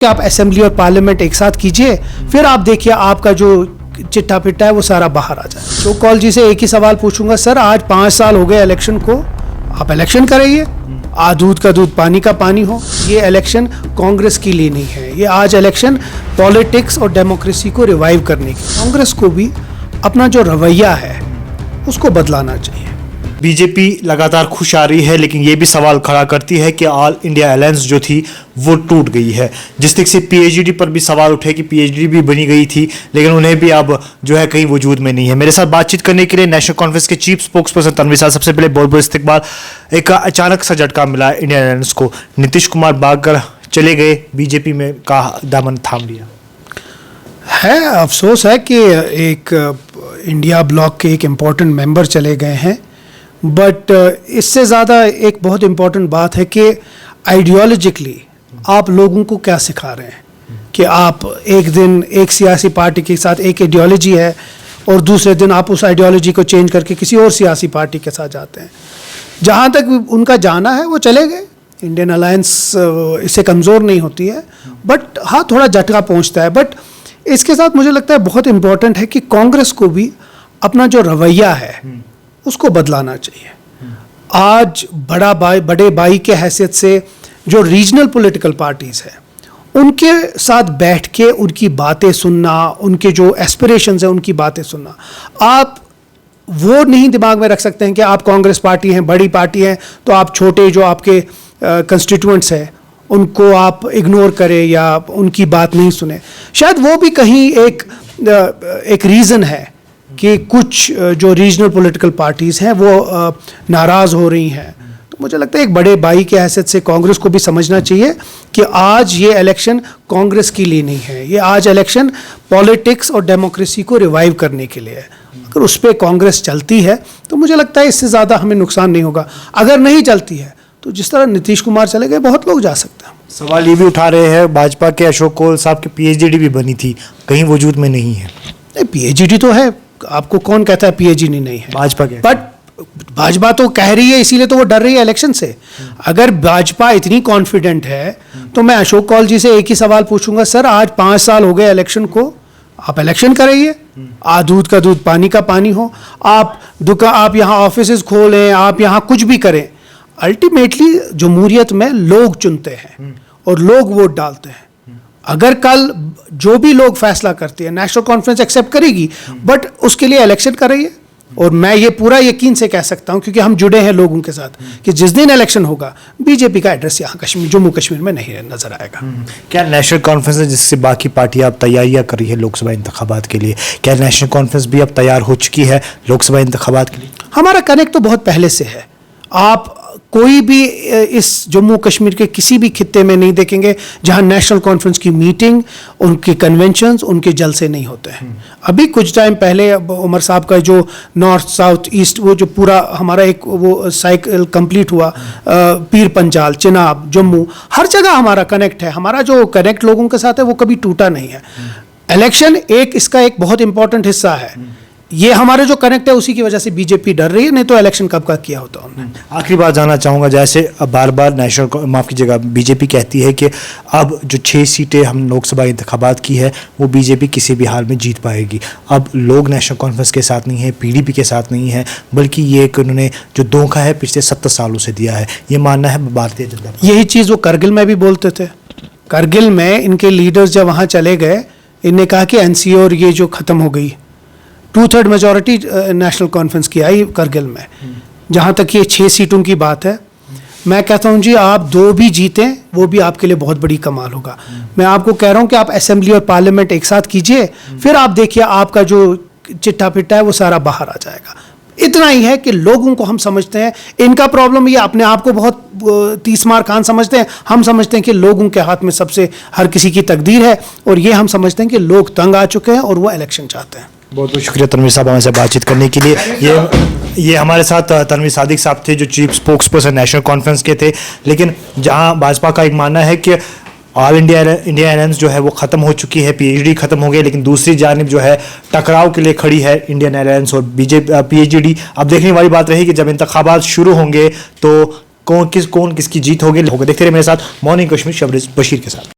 कि आप असेंबली और पार्लियामेंट एक साथ कीजिए, फिर आप देखिए आपका जो चिट्ठा पिट्टा है वो सारा बाहर आ जाए। तो कॉल जी से एक ही सवाल पूछूंगा, सर आज 5 साल हो गए इलेक्शन को, आप इलेक्शन कराइए, दूध का दूध पानी का पानी हो। ये इलेक्शन कांग्रेस के लिए नहीं है, ये आज इलेक्शन पॉलिटिक्स और डेमोक्रेसी को रिवाइव करने की। कांग्रेस को भी अपना जो रवैया है उसको बदलाना चाहिए। बीजेपी लगातार खुश आ रही है, लेकिन ये भी सवाल खड़ा करती है कि ऑल इंडिया अलायंस जो थी वो टूट गई है। जिस तरीके से पीएचडी पर भी सवाल उठे कि पीएचडी भी बनी गई थी, लेकिन उन्हें भी अब जो है कहीं वजूद में नहीं है। मेरे साथ बातचीत करने के लिए नेशनल कॉन्फ्रेंस के चीफ स्पोक्स पर्सन तनवीर साहब, सबसे पहले बहुत बहुत इस्तकबाल। एक अचानक सा झटका मिला इंडियन अलायंस को, नीतीश कुमार भागकर चले गए, बीजेपी में का दामन थाम लिया है। अफसोस है कि एक इंडिया ब्लॉक के एक इम्पॉर्टेंट मेंबर चले गए हैं, बट इससे ज़्यादा एक बहुत इम्पॉर्टेंट बात है कि आइडियोलॉजिकली आप लोगों को क्या सिखा रहे हैं कि आप एक दिन एक सियासी पार्टी के साथ एक आइडियोलॉजी है और दूसरे दिन आप उस आइडियोलॉजी को चेंज करके किसी और सियासी पार्टी के साथ जाते हैं। जहाँ तक उनका जाना है वो चले गए, इंडियन अलायंस इससे कमज़ोर नहीं होती है, बट हाँ थोड़ा झटका पहुँचता है। बट इसके साथ मुझे लगता है बहुत इम्पॉर्टेंट है कि कांग्रेस को भी अपना जो रवैया है उसको बदलाना चाहिए। आज बड़े भाई के हैसियत से जो रीजनल पॉलिटिकल पार्टीज़ हैं उनके साथ बैठ के उनकी बातें सुनना, उनके जो एस्पिरेशंस हैं उनकी बातें सुनना। आप वो नहीं दिमाग में रख सकते हैं कि आप कांग्रेस पार्टी हैं, बड़ी पार्टी हैं, तो आप छोटे जो आपके कंस्टिट्यूएंट्स हैं उनको आप इग्नोर करें या उनकी बात नहीं सुने। शायद वो भी कहीं एक रीज़न है कि कुछ जो रीजनल पॉलिटिकल पार्टीज़ हैं वो नाराज़ हो रही हैं। तो मुझे लगता है एक बड़े भाई की हैसियत से कांग्रेस को भी समझना चाहिए कि आज ये इलेक्शन कांग्रेस के लिए नहीं है, ये आज इलेक्शन पॉलिटिक्स और डेमोक्रेसी को रिवाइव करने के लिए है। अगर उस पर कांग्रेस चलती है तो मुझे लगता है इससे ज़्यादा हमें नुकसान नहीं होगा। अगर नहीं चलती है तो जिस तरह नीतीश कुमार चले गए बहुत लोग जा सकते हैं। सवाल ये भी उठा रहे हैं, भाजपा के अशोक कोल साहब की पीएचडी भी बनी थी, कहीं वजूद में नहीं है। पीएचडी तो है, आपको कौन कहता है पीएचडी नहीं है? भाजपा के, बट भाजपा तो कह रही है, इसीलिए तो वो डर रही है इलेक्शन से। अगर भाजपा इतनी कॉन्फिडेंट है तो मैं अशोक कौल जी से एक ही सवाल पूछूंगा, सर आज 5 साल हो गए इलेक्शन को, आप इलेक्शन कराइए, दूध का दूध पानी का पानी हो। आप यहाँ ऑफिसेज खोलें, आप यहाँ कुछ भी करें, अल्टीमेटली जमहूरियत में लोग चुनते हैं और लोग वोट डालते हैं। अगर कल जो भी लोग फैसला करते हैं नेशनल कॉन्फ्रेंस एक्सेप्ट करेगी, बट उसके लिए इलेक्शन कराइए। और मैं ये पूरा यकीन से कह सकता हूं क्योंकि हम जुड़े हैं लोगों के साथ कि जिस दिन इलेक्शन होगा बीजेपी का एड्रेस यहाँ जम्मू कश्मीर में नहीं नजर आएगा। क्या नेशनल कॉन्फ्रेंस है जिससे बाकी पार्टियां अब तैयारियां कर रही है लोकसभा इंतखाबात के लिए, क्या नेशनल कॉन्फ्रेंस भी अब तैयार हो चुकी है लोकसभा इंतखाबात के लिए? हमारा कनेक्ट तो बहुत पहले से है। आप कोई भी इस जम्मू कश्मीर के किसी भी खित्ते में नहीं देखेंगे जहां नेशनल कॉन्फ्रेंस की मीटिंग, उनके कन्वेंशंस, उनके जलसे नहीं होते हैं। अभी कुछ टाइम पहले उमर साहब का जो नॉर्थ साउथ ईस्ट वो जो पूरा हमारा एक वो साइकिल कंप्लीट हुआ, पीर पंजाल, चिनाब, जम्मू, हर जगह हमारा कनेक्ट है। हमारा जो कनेक्ट लोगों के साथ है वो कभी टूटा नहीं है। इलेक्शन इसका एक बहुत इंपॉर्टेंट हिस्सा है। ये हमारे जो कनेक्ट है उसी की वजह से बीजेपी डर रही है, नहीं तो इलेक्शन कब का किया होता उन्होंने। आखिरी बात जानना चाहूँगा, जैसे बार बार माफ़ कीजिएगा, बीजेपी कहती है कि अब जो 6 सीटें हम लोकसभा इंतखाबात की है वो बीजेपी किसी भी हाल में जीत पाएगी। अब लोग नेशनल कॉन्फ्रेंस के साथ नहीं है, पीडीपी के साथ नहीं है, बल्कि ये एक उन्होंने जो धोखा है पिछले 70 सालों से दिया है, ये मानना है भारतीय जनता पार्टी। यही चीज़ वो करगिल में भी बोलते थे। करगिल में इनके लीडर्स जब वहाँ चले गए, इनने कहा कि एनसीए और ये जो ख़त्म हो गई, 2/3 मेजॉरिटी नेशनल कॉन्फ्रेंस की आई करगिल में। जहाँ तक ये 6 सीटों की बात है, मैं कहता हूँ जी आप 2 भी जीतें वो भी आपके लिए बहुत बड़ी कमाल होगा। मैं आपको कह रहा हूँ कि आप असेंबली और पार्लियामेंट एक साथ कीजिए, फिर आप देखिए आपका जो चिट्ठा पिट्टा है वो सारा बाहर आ जाएगा। इतना ही है कि लोगों को हम समझते हैं, इनका प्रॉब्लम ये अपने आप को बहुत 30 मार खान समझते हैं। हम समझते हैं कि लोगों के हाथ में सबसे हर किसी की तकदीर है, और ये हम समझते हैं कि लोग तंग आ चुके हैं और वो इलेक्शन चाहते हैं। बहुत बहुत शुक्रिया तनवीर साहब हमारे साथ बातचीत करने के लिए। ये हमारे साथ तनवीर सादिक साहब थे जो chief spokes person national conference के थे। लेकिन जहां भाजपा का एक मानना है कि ऑल इंडिया अलायंस जो है वो ख़त्म हो चुकी है, पीएचडी ख़त्म हो गई, लेकिन दूसरी जानिब जो है टकराव के लिए खड़ी है इंडियन अलायंस और पीएचडी। अब देखने वाली बात रही कि जब इंतखाबात शुरू होंगे तो कौन किसकी जीत होगी। देखते रहे मेरे साथ मॉर्निंग कश्मीर शबरीज बशीर के साथ।